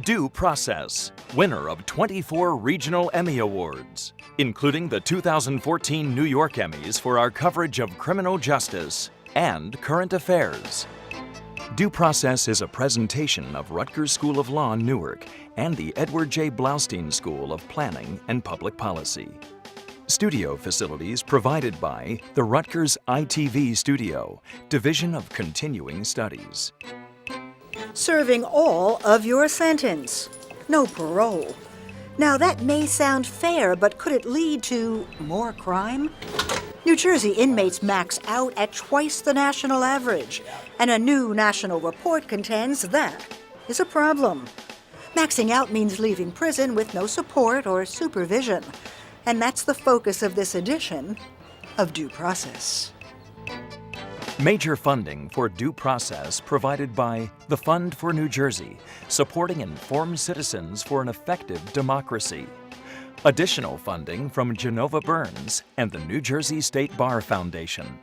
Due Process, winner of 24 regional Emmy Awards, including the 2014 New York Emmys for our coverage of criminal justice and current affairs. Due Process is a presentation of Rutgers School of Law, Newark, and the Edward J. Blaustein School of Planning and Public Policy. Studio facilities provided by the Rutgers ITV Studio, Division of Continuing Studies. Serving all of your sentence. No parole. Now that may sound fair, but could it lead to more crime? New Jersey inmates max out at twice the national average, and a new national report contends that is a problem. Maxing out means leaving prison with no support or supervision, and that's the focus of this edition of Due Process. Major funding for Due Process provided by the Fund for New Jersey, supporting informed citizens for an effective democracy. Additional funding from Genova Burns and the New Jersey State Bar Foundation.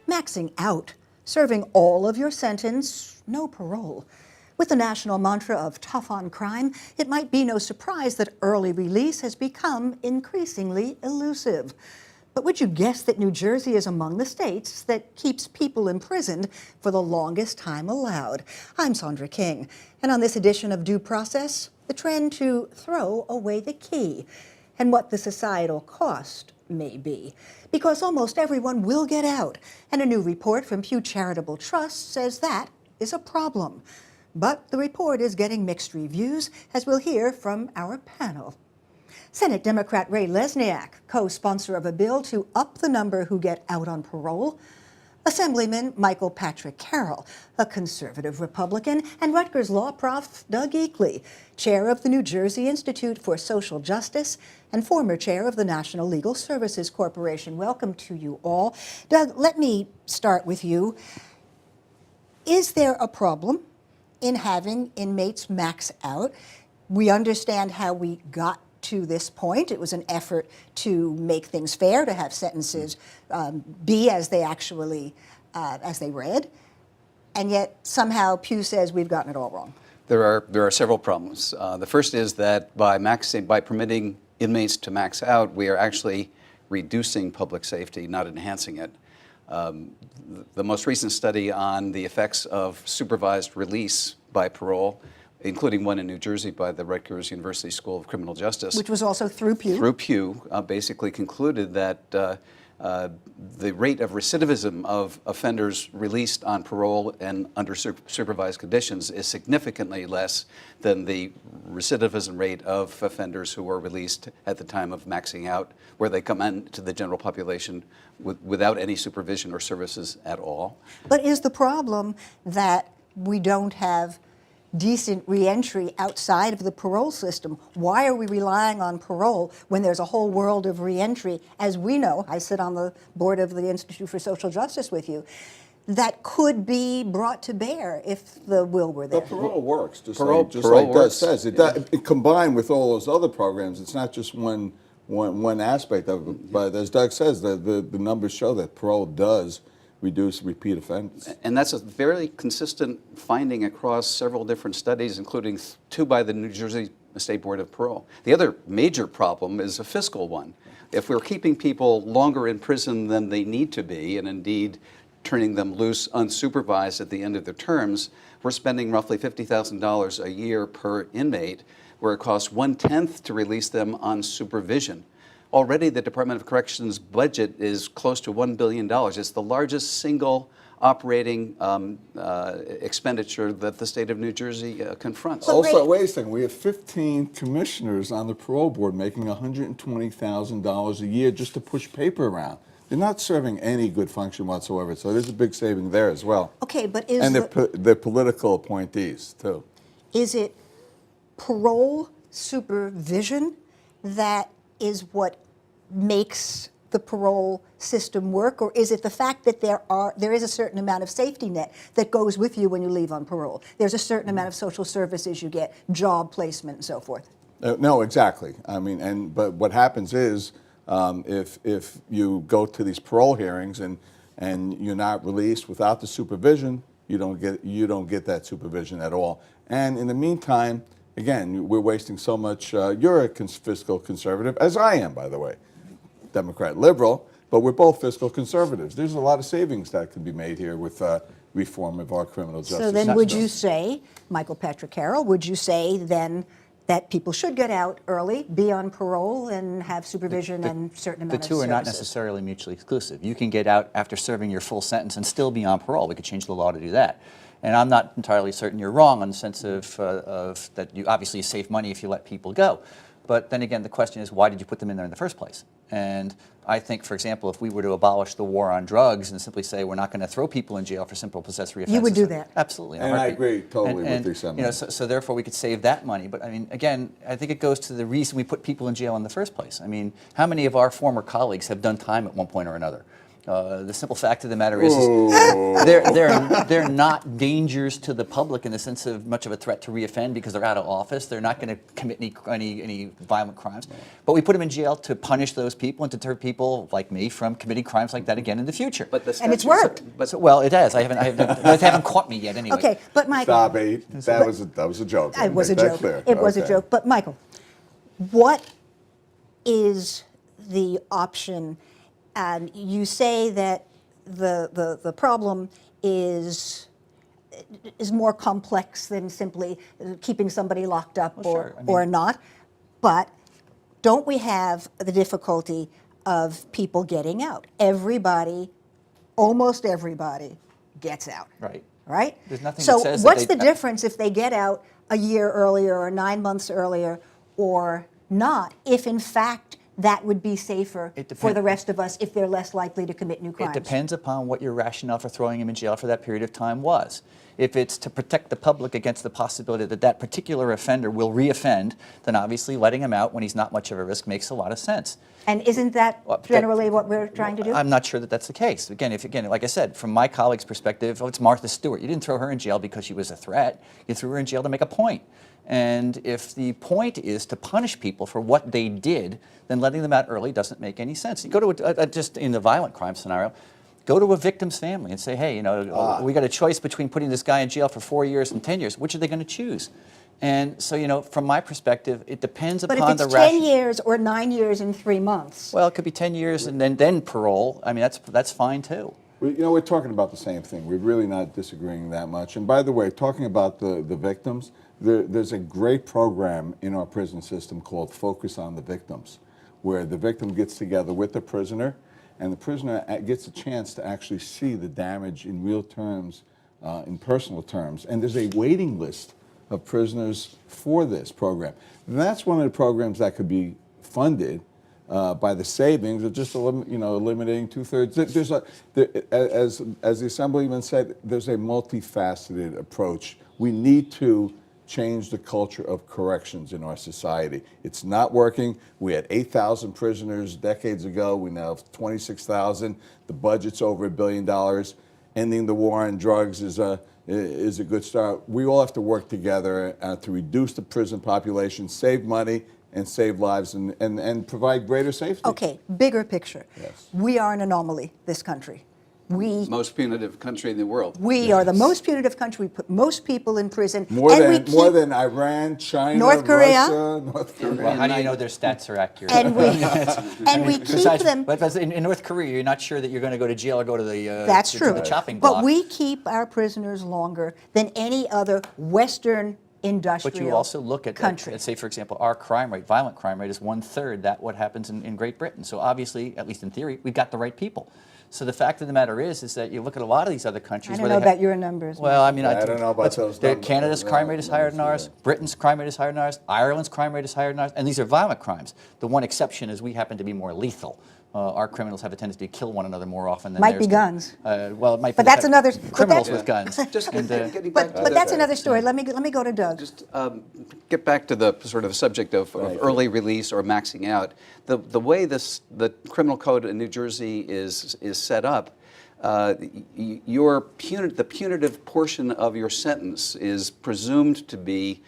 Maxing out, serving all of your sentence, no parole. With the national mantra of tough on crime, it might be no surprise that early release has become increasingly elusive. But would you guess that New Jersey is among the states that keeps people imprisoned for the longest time allowed? I'm Sandra King, and on this edition of Due Process, the trend to throw away the key and what the societal cost may be, because almost everyone will get out, and a new report from Pew Charitable Trust says that is a problem. But the report is getting mixed reviews, as we'll hear from our panel. Senate Democrat Ray Lesniak, co-sponsor of a bill to up the number who get out on parole. Assemblyman Michael Patrick Carroll, a conservative Republican, and Rutgers law prof Doug Eakeley, chair of the New Jersey Institute for Social Justice and former chair of the National Legal Services Corporation. Welcome to you all. Doug, let me start with you. Is there a problem in having inmates max out? We understand how we got to this point. It was an effort to make things fair, to have sentences be as they actually, as they read, and yet somehow Pew says we've gotten it all wrong. There are several problems. The first is that by permitting inmates to max out, we are actually reducing public safety, not enhancing it. The most recent study on the effects of supervised release by parole, including one in New Jersey by the Rutgers University School of Criminal Justice. Which was also through Pew. Through Pew, basically concluded that the rate of recidivism of offenders released on parole and under supervised conditions is significantly less than the recidivism rate of offenders who were released at the time of maxing out, where they come into the general population without any supervision or services at all. But is the problem that we don't have decent reentry outside of the parole system? Why are we relying on parole when there's a whole world of reentry? As we know, I sit on the board of the Institute for Social Justice with you, that could be brought to bear if the will were there. But parole works, just Parole like Doug works. says. It combined with all those other programs, it's not just one aspect of it. But as Doug says, the numbers show that parole does reduce repeat offenders. And that's a very consistent finding across several different studies, including two by the New Jersey State Board of Parole. The other major problem is a fiscal one. If we're keeping people longer in prison than they need to be, and indeed turning them loose unsupervised at the end of their terms, we're spending roughly $50,000 a year per inmate, where it costs 1/10 to release them on supervision. Already the Department of Corrections budget is close to $1 billion. It's the largest single operating expenditure that the state of New Jersey confronts. Also, wait a second. We have 15 commissioners on the parole board making $120,000 a year just to push paper around. They're not serving any good function whatsoever. So there's a big saving there as well. Okay, but and they're political appointees too. Is it parole supervision that is what makes the parole system work, or is it the fact that there is a certain amount of safety net that goes with you when you leave on parole? There's a certain amount of social services you get, job placement and so forth. No, exactly. I mean, but what happens is if you go to these parole hearings and you're not released without the supervision, you don't get that supervision at all. And in the meantime, again, we're wasting so much. You're a fiscal conservative, as I am, by the way. Democrat liberal, but we're both fiscal conservatives. There's a lot of savings that can be made here with reform of our criminal justice So then system. would you say, Michael Patrick Carroll, would you say then that people should get out early, be on parole, and have supervision and certain amount of The two are not necessarily mutually exclusive. You can get out after serving your full sentence and still be on parole. We could change the law to do that. And I'm not entirely certain you're wrong in the sense of that you obviously save money if you let people go. But then again, the question is, why did you put them in there in the first place? And I think, for example, if we were to abolish the war on drugs and simply say we're not going to throw people in jail for simple possessory offenses. You would do that? Absolutely. And I agree totally with the Assemblyman. So therefore we could save that money. But I mean, again, I think it goes to the reason we put people in jail in the first place. I mean, how many of our former colleagues have done time at one point or another? The simple fact of the matter is they're not dangers to the public in the sense of much of a threat to reoffend because they're out of office. They're not going to commit any violent crimes. But we put them in jail to punish those people and to deter people like me from committing crimes like that again in the future. But the And it's worked. Well, it has. They haven't caught me yet anyway. Okay, but Michael. Stop it. That was a joke. It was a That's joke. clear. It was a Okay. joke. But Michael, what is the option? And you say that the problem is more complex than simply keeping somebody locked up or not. But don't we have the difficulty of people getting out? Almost everybody gets out. Right. Right? There's nothing so that says that what's they- the difference if they get out a year earlier or 9 months earlier or not, if in fact that would be safer for the rest of us if they're less likely to commit new crimes? It depends upon what your rationale for throwing him in jail for that period of time was. If it's to protect the public against the possibility that that particular offender will reoffend, then obviously letting him out when he's not much of a risk makes a lot of sense. And isn't that generally what we're trying to do? I'm not sure that that's the case. Again, like I said, from my colleague's perspective, it's Martha Stewart. You didn't throw her in jail because she was a threat. You threw her in jail to make a point. And if the point is to punish people for what they did, then letting them out early doesn't make any sense. You go to just in the violent crime scenario, go to a victim's family and say, hey, we got a choice between putting this guy in jail for 4 years and 10 years. Which are they going to choose? And so, from my perspective, it depends upon the But if it's 10 years or 9 years and 3 months. Well, it could be 10 years and then parole. I mean, that's fine too. We're talking about the same thing. We're really not disagreeing that much. And by the way, talking about the victims, there's a great program in our prison system called Focus on the Victims, where the victim gets together with the prisoner, and the prisoner gets a chance to actually see the damage in real terms, in personal terms. And there's a waiting list of prisoners for this program. And that's one of the programs that could be funded by the savings of just eliminating 2/3. As the Assemblyman said, there's a multifaceted approach. We need to change the culture of corrections in our society. It's not working. We had 8,000 prisoners decades ago. We now have 26,000. The budget's over $1 billion. Ending the war on drugs is a good start. We all have to work together to reduce the prison population, save money, and save lives, and provide greater safety. Okay, bigger picture. Yes. We are an anomaly, this country. Most punitive country in the world. We are the most punitive country. We put most people in prison. More and than Iran, China, North Korea. Russia, North Korea. Well, how do you know their stats are accurate? And we keep them. But in North Korea, you're not sure that you're going to go to jail or go to the That's true. to the chopping block. But we keep our prisoners longer than any other Western industrial But you also look at, country. say, for example, our crime rate, violent crime rate is 1/3 that what happens in Great Britain. So obviously, at least in theory, we've got the right people. So the fact of the matter is that you look at a lot of these other countries. I don't know about your numbers. Well, I mean, I don't know about those numbers. Canada's crime rate is higher than ours. Yeah. Britain's crime rate is higher than ours. Ireland's crime rate is higher than ours. And these are violent crimes. The one exception is we happen to be more lethal. Our criminals have a tendency to kill one another more often than Might theirs be do. guns. Well, it might be But that's another- criminals but with guns. Just And, getting back But to that's another story. Let me go to Doug. Just get back to the sort of subject of early release or maxing out. The way the criminal code in New Jersey is set up, the punitive portion of your sentence is presumed to be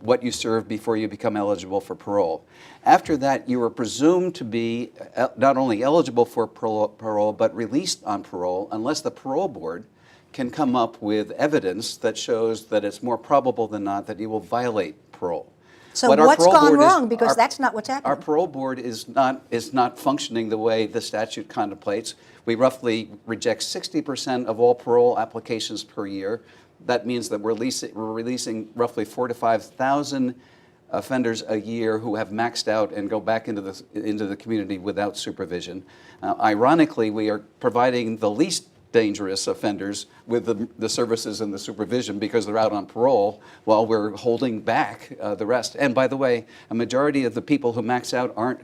what you serve before you become eligible for parole. After that, you are presumed to be not only eligible for parole, but released on parole unless the parole board can come up with evidence that shows that it's more probable than not that you will violate parole. So What our what's parole gone board is- wrong? Because that's not what's happening. Our parole board is not functioning the way the statute contemplates. We roughly reject 60% of all parole applications per year. That means that we're releasing roughly 4,000 to 5,000 offenders a year who have maxed out and go back into the community without supervision. Ironically, we are providing the least dangerous offenders with the services and the supervision because they're out on parole while we're holding back the rest. And by the way, a majority of the people who max out aren't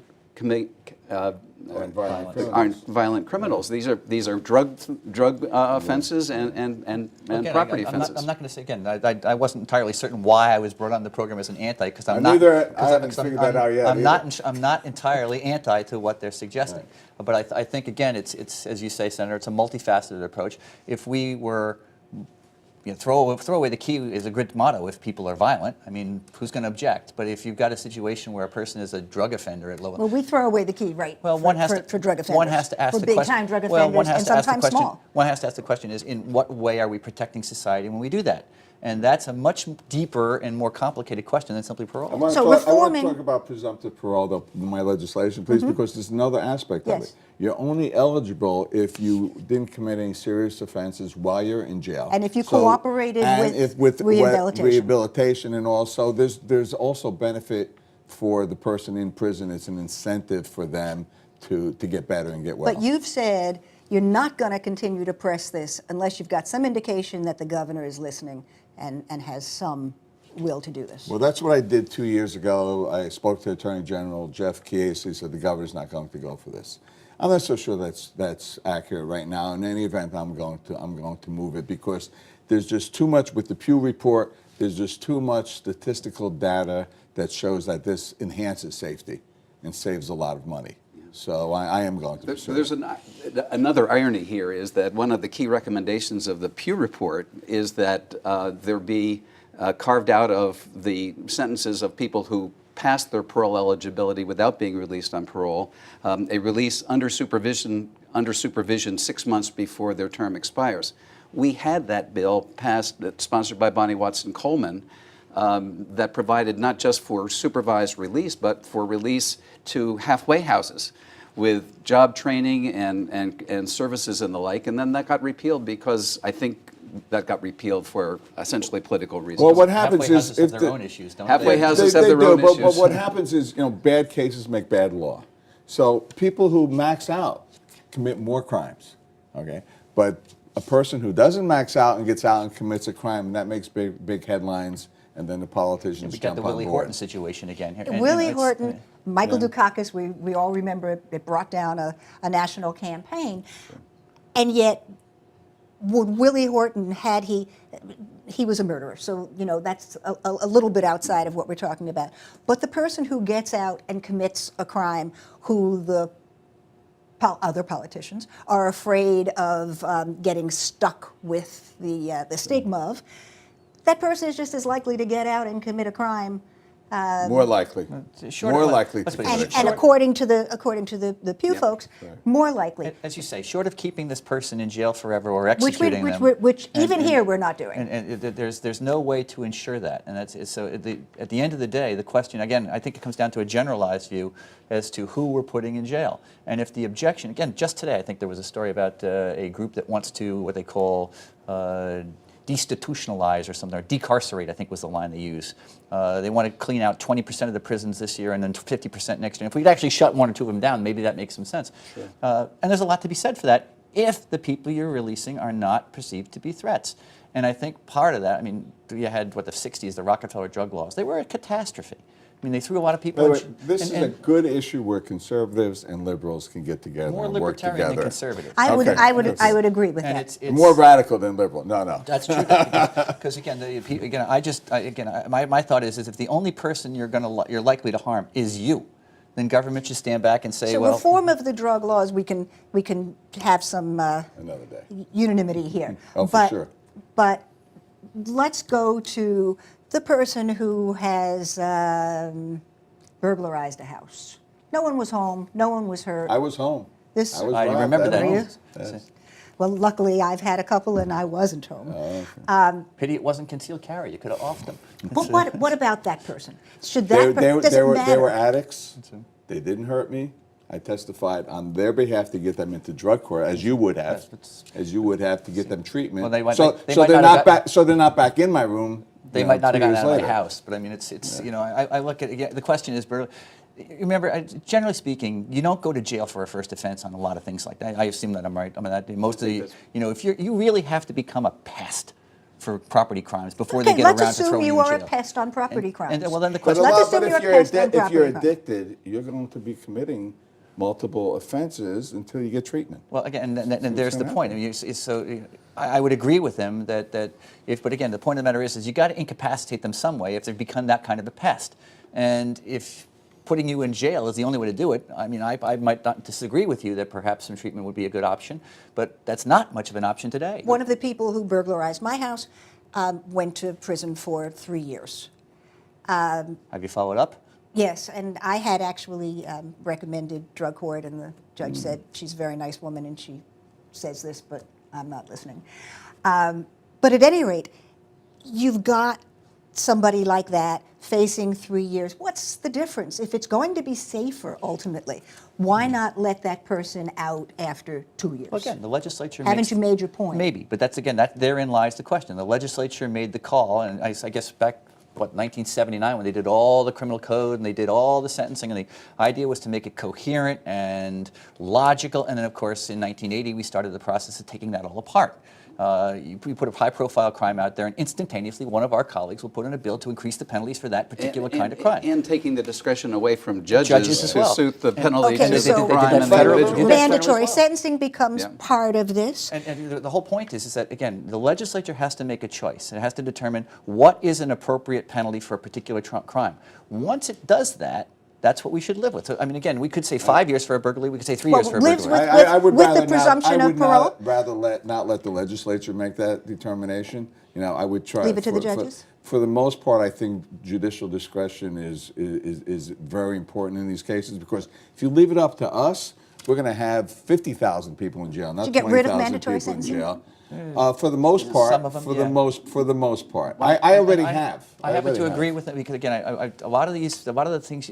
violent criminals. These are drug offenses and Again, property offenses. I'm not going to say again. I wasn't entirely certain why I was brought on the program as an anti because I'm not. Neither. I haven't figured that out yet. I'm not entirely anti to what they're suggesting. Right. But I think again, it's as you say, Senator, it's a multifaceted approach. If we were throw away the key is a good motto if people are violent. I mean, who's going to object? But if you've got a situation where a person is a drug offender at low... Well, we throw away the key, right, well, for drug offenders. One has to ask for the question. big-time drug well, offenders one has and to ask the sometimes question, small. One has to ask the question is, in what way are we protecting society when we do that? And that's a much deeper and more complicated question than simply parole. I want So to reforming- talk about presumptive parole, though, in my legislation, please, because there's another aspect of Yes. it. You're only eligible if you didn't commit any serious offenses while you're in jail. And if you cooperated with rehabilitation. Rehabilitation, and also there's also benefit for the person in prison. It's an incentive for them to get better and get well. But you've said you're not going to continue to press this unless you've got some indication that the governor is listening and has some will to do this. Well, that's what I did 2 years ago. I spoke to Attorney General Jeff Case. He said the governor's not going to go for this. I'm not so sure that's accurate right now. In any event, I'm going to move it because there's just too much with the Pew report. There's just too much statistical data that shows that this enhances safety and saves a lot of money. So I am going to pursue There's another irony here is that one of the key recommendations of the Pew report is that there be carved out of the sentences of people who passed their parole eligibility without being released on parole, a release under supervision 6 months before their term expires. We had that bill passed, sponsored by Bonnie Watson Coleman, that provided not just for supervised release, but for release to halfway houses with job training and services and the like. And then that got repealed because I think that got repealed for essentially political reasons. Well, what happens Halfway is houses have their own issues, don't halfway they? houses have their do, own but issues. what happens is, bad cases make bad law. So people who max out commit more crimes, okay? But a person who doesn't max out and gets out and commits a crime, and that makes big headlines, and then the politicians We got jump the on Willie board. Horton situation again. And Willie it's- Horton, Michael Dukakis, we all remember it brought down a national campaign. And yet, would Willie Horton, had he was a murderer, so that's a little bit outside of what we're talking about. But the person who gets out and commits a crime, who the other politicians are afraid of getting stuck with the stigma of, that person is just as likely to get out and commit a crime. More likely. Short More of- likely let's to face commit it, a And crime. according to the Pew folks, more likely. As you say, short of keeping this person in jail forever or executing them, Which and- even and- here we're not doing. And there's no way to ensure that, and so at the end of the day, the question again, I think it comes down to a generalized view as to who we're putting in jail, and if the objection, again, just today, I think there was a story about a group that wants to what they call destitutionalize or something, or decarcerate, I think was the line they used. They want to clean out 20% of the prisons this year and then 50% next year. If we could actually shut 1 or 2 of them down, maybe that makes some sense. Sure. And there's a lot to be said for that if the people you're releasing are not perceived to be threats. And I think part of that, I mean, you had, what, the 60s, the Rockefeller drug laws. They were a catastrophe. I mean, they threw a lot of people in. This is a good issue where conservatives and liberals can get together more and work together. libertarian than conservative. I would agree with And that. it's More radical than liberal. No. That's true. Because again, my thought is if the only person you're likely to harm is you, then government should stand back and say, So well, reform of the drug laws, we can have some Another day. unanimity here. Oh, for sure. But let's go to the person who has burglarized a house. No one was home. No one was hurt. I was home. I was I robbed remember at that. home. Yes. Well, luckily, I've had a couple, and I wasn't home. pity it wasn't concealed carry. You could have offed them. But what about that person? Should that does they it were matter? addicts. They didn't hurt me. I testified on their behalf to get them into drug court, as you would have, to get them treatment. Well, they might- so they so might they're not have not got- back. So they're not back in my room. They you know, might not have 2 gotten years out of my later. house, but I mean, it's you know, I look at, again, the question is, remember, generally speaking, you don't go to jail for a first offense on a lot of things like that. I assume that I'm right. I mean, most of the, you know, if you really have to become a pest for property crimes before they get around to let's throwing assume you you in are jail. a pest on property crimes. And well, then the But, question. Let's assume you're a pest on if you're property crime. addicted, you're going to be committing multiple offenses until you get treatment. Well, again, and there's the gonna point. I mean, I would agree with him that but again, the point of the matter is you got to incapacitate them some way if they've become that kind of a pest. And if putting you in jail is the only way to do it, I mean, I might not disagree with you that perhaps some treatment would be a good option, but that's not much of an option today. One of the people who burglarized my house went to prison for 3 years. Have you followed up? Yes, and I had actually recommended drug court, and the judge said she's a very nice woman and she says this, but I'm not listening. But at any rate, you've got somebody like that facing 3 years. What's the difference? If it's going to be safer ultimately, why not let that person out after 2 years? Well, again, the legislature Haven't you made your point? Maybe, but that's, again, therein lies the question. The legislature made the call, and I guess back, 1979, when they did all the criminal code and they did all the sentencing, and the idea was to make it coherent and logical, and then, of course, in 1980, we started the process of taking that all apart. We put a high-profile crime out there, and instantaneously, one of our colleagues will put in a bill to increase the penalties for that particular kind of crime. And taking the discretion away from judges as to well. suit the penalty Okay, to so the crime and the federally. individual. Did that mandatory as well. sentencing becomes Yeah. part of this. And the whole point is that, again, the legislature has to make a choice. It has to determine what is an appropriate penalty for a particular crime. Once it does that, that's what we should live with. So, I mean, again, we could say 5 years for a burglary. We could say 3 years for a lives burglary. with- I would with the rather presumption not, of parole? not let the legislature make that determination. You know, I would try Leave it to the judges? For the most part, I think judicial discretion is very important in these cases, because if you leave it up to us, we're going to have 50,000 people in jail, not Did you get rid of 20,000 mandatory people in sentencing? jail. For the most part, Some of them, for yeah. the most part, I already have. I happen already to have. agree with it because, again, a lot of the things,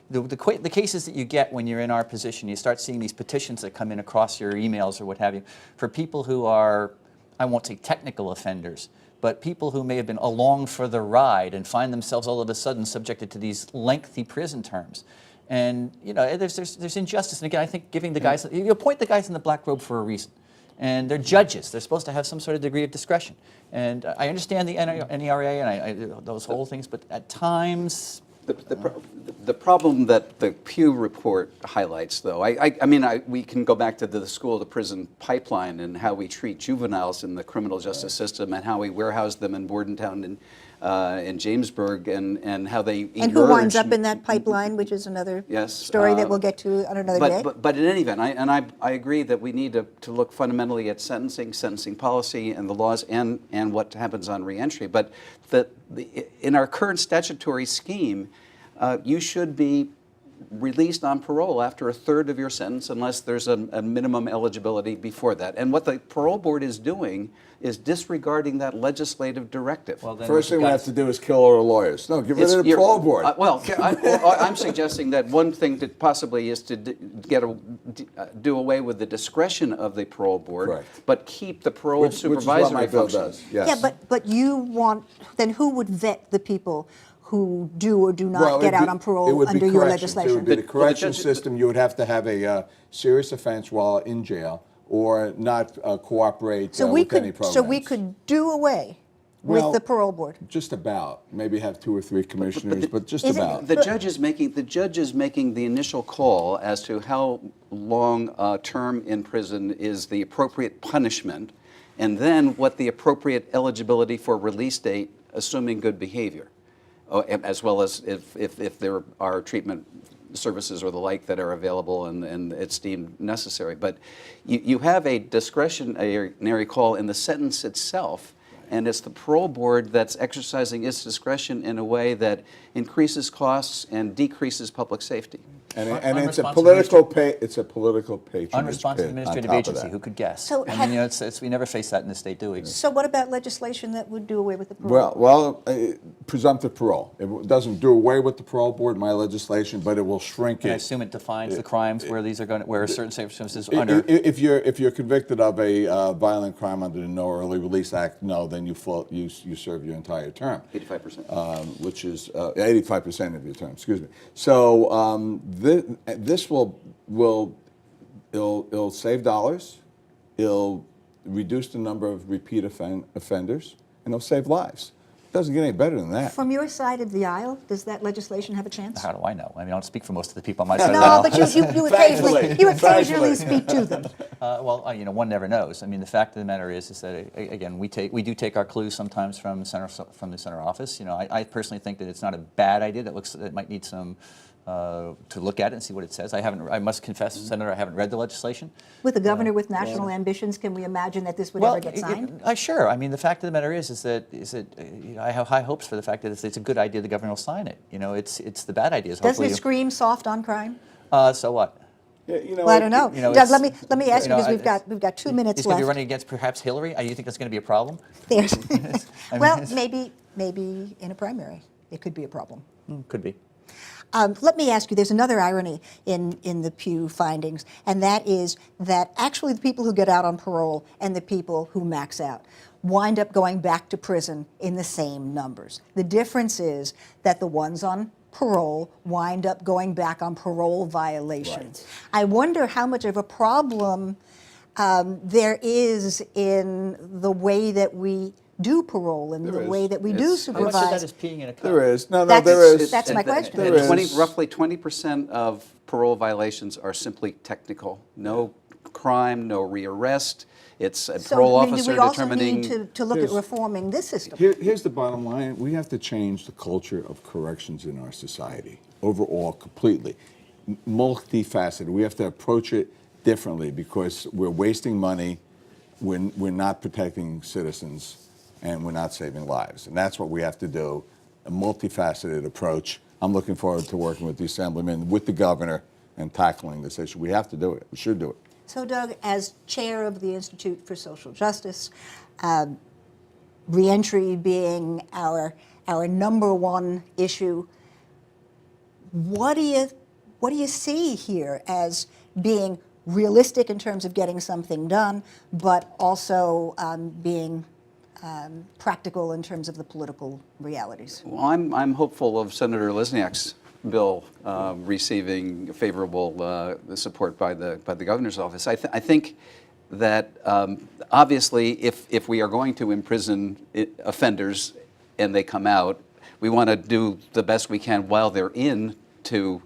the cases that you get when you're in our position, you start seeing these petitions that come in across your emails or what have you, for people who are, I won't say technical offenders, but people who may have been along for the ride and find themselves all of a sudden subjected to these lengthy prison terms. And, you know, there's injustice. And again, I think giving the guys, you appoint the guys in the black robe for a reason. And they're judges. They're supposed to have some sort of degree of discretion. And I understand the NERA and those whole things, but at times... The problem that the Pew report highlights, though, I mean, we can go back to the school-to-prison pipeline and how we treat juveniles in the criminal justice system and how we warehouse them in Bordentown and in Jamesburg and how they emerge. And who winds up in that pipeline, which is another Yes, story that we'll get to on another day. But in any event, I agree that we need to look fundamentally at sentencing policy and the laws and what happens on reentry. But in our current statutory scheme, you should be released on parole after a third of your sentence unless there's a minimum eligibility before that. And what the parole board is doing is disregarding that legislative directive. Well, then First thing we have to do is kill all the lawyers. No, get rid of the You're- parole board. I'm suggesting that one thing to possibly is to do away with the discretion of the parole board, Correct. but keep the parole Which is what supervisory my bill function. does. Yes. Yeah, but you want, then who would vet the people who do or do not Well, get it'd out be- on it parole would be under your corrections. It legislation? would be the Well, correction judge- system. You would have to have a serious offense while in jail or not cooperate So we with any could, programs. so we could do away with Well, the parole board. Just about. Maybe have 2 or 3 commissioners, but just is it- about. The judge is making the initial call as to how long a term in prison is the appropriate punishment, and then what the appropriate eligibility for release date, assuming good behavior, as well as if there are treatment services or the like that are available and it's deemed necessary. But you have a discretionary call in the sentence itself, and it's the parole board that's exercising its discretion in a way that increases costs and decreases public safety. And it's a Unresponsive political patronage Unresponsive pit administrative on top of agency, that. who could guess? So I mean, we never face that in the state, do we? So what about legislation that would do away with the parole? Well, presumptive parole. It doesn't do away with the parole board, my legislation, but it will shrink And I it. assume it defines the crimes where these are going, where certain circumstances I- under. If you're convicted of a violent crime under the No Early Release Act, no, then you serve your entire term. 85%. Which is 85% of your term. Excuse me. So this will it'll save dollars. It'll reduce the number of repeat offenders, and it'll save lives. It doesn't get any better than that. From your side of the aisle, does that legislation have a chance? How do I know? I mean, I don't speak for most of the people on my side of the No, aisle. but you occasionally Thankfully. speak to them. One never knows. I mean, the fact of the matter is that again, we do take our clues sometimes from the center office. You know, I personally think that it's not a bad idea. That might need some to look at it and see what it says. I must confess, Senator, I haven't read the legislation. With a governor with national ambitions, can we imagine that this would ever get signed? Sure. I mean, the fact of the matter is that I have high hopes for the fact that if it's a good idea, the governor will sign it. You know, it's the bad ideas. Doesn't it scream soft on crime? So what? Yeah, Well, I don't know. you know, Doug, it's- let me ask you, you know, because we've got 2 minutes He's going to left. be running against perhaps Hillary. You think that's going to be a problem? There's, I mean, well, it's- maybe in a primary, it could be a problem. Could be. Let me ask you, there's another irony in the Pew findings, and that is that actually the people who get out on parole and the people who max out wind up going back to prison in the same numbers. The difference is that the ones on parole wind up going back on parole violations. I wonder how much of a problem there is in the way that we do parole and There the is. way that we do It's- How supervise. much of that is peeing in a cup? There is. No, That's- there is. that's my question. There is. Roughly 20% of parole violations are simply technical. No crime, no rearrest. It's a So, parole I mean, officer do we also determining. need to look at Here's- reforming this system? Here's the bottom line. We have to change the culture of corrections in our society overall, completely. Multifaceted. We have to approach it differently because we're wasting money, we're not protecting citizens, and we're not saving lives. And that's what we have to do, a multifaceted approach. I'm looking forward to working with the Assemblyman, with the governor, and tackling this issue. We have to do it. We should do it. So, Doug, as chair of the Institute for Social Justice, reentry being our number one issue, what do you see here as being realistic in terms of getting something done, but also being practical in terms of the political realities? Well, I'm hopeful of Senator Lesniak's bill receiving favorable support by the governor's office. I think that obviously, if we are going to imprison offenders and they come out, we want to do the best we can while they're in to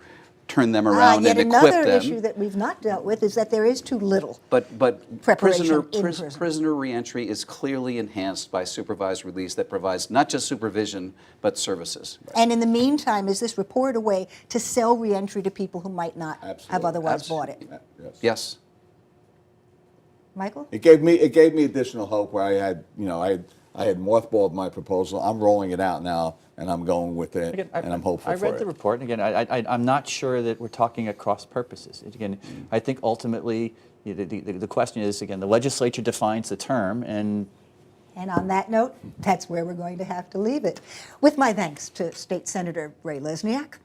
turn them around Yet and equip another them. issue that we've not dealt with is that there is too little. But Preparation in prison. prisoner reentry is clearly enhanced by supervised release that provides not just supervision but services. And in the meantime, is this report a way to sell reentry to people who might not have Absolutely. otherwise bought it? Yes. Michael? It gave me additional hope where I had, you know, I had mothballed my proposal. I'm rolling it out now, and I'm going with it, Again, and I'm hopeful I for read it. the report, and again, I'm not sure that we're talking at cross purposes. Again, I think ultimately the question is, again, the legislature defines the term, and on that note, that's where we're going to have to leave it. With my thanks to State Senator Ray Lesniak,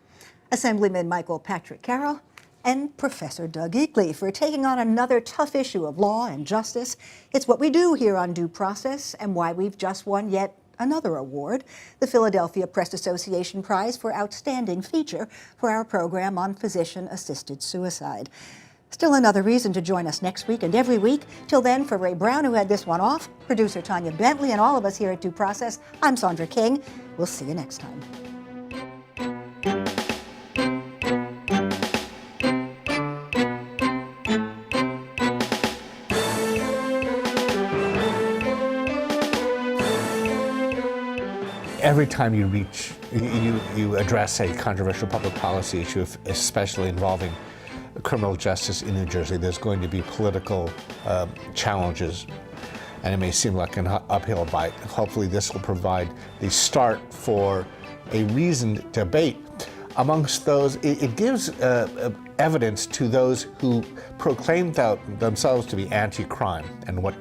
Assemblyman Michael Patrick Carroll, and Professor Doug Eakeley for taking on another tough issue of law and justice. It's what we do here on Due Process and why we've just won yet another award, the Philadelphia Press Association Prize for Outstanding Feature for our program on physician-assisted suicide. Still another reason to join us next week and every week. Till then, for Ray Brown, who had this one off, producer Tanya Bentley, and all of us here at Due Process, I'm Sandra King. We'll see you next time. Every time you address a controversial public policy issue, especially involving criminal justice in New Jersey, there's going to be political challenges, and it may seem like an uphill fight. Hopefully this will provide the start for a reasoned debate. Amongst those, it gives evidence to those who proclaim themselves to be anti-crime, and what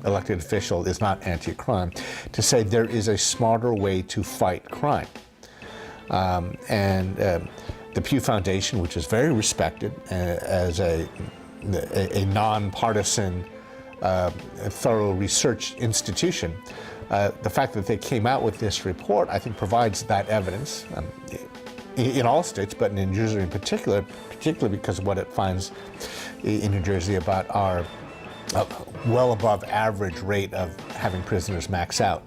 elected official is not anti-crime, to say there is a smarter way to fight crime. The Pew Foundation, which is very respected as a nonpartisan, thorough research institution, the fact that they came out with this report, I think, provides that evidence in all states, but in New Jersey in particular, particularly because of what it finds in New Jersey about our well above average rate of having prisoners max out.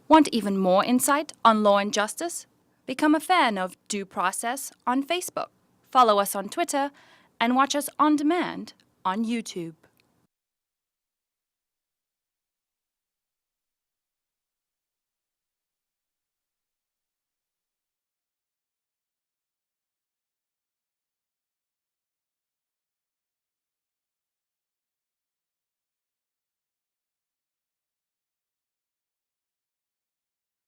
Want even more insight on law and justice? Become a fan of Due Process on Facebook. Follow us on Twitter and watch us on demand on YouTube.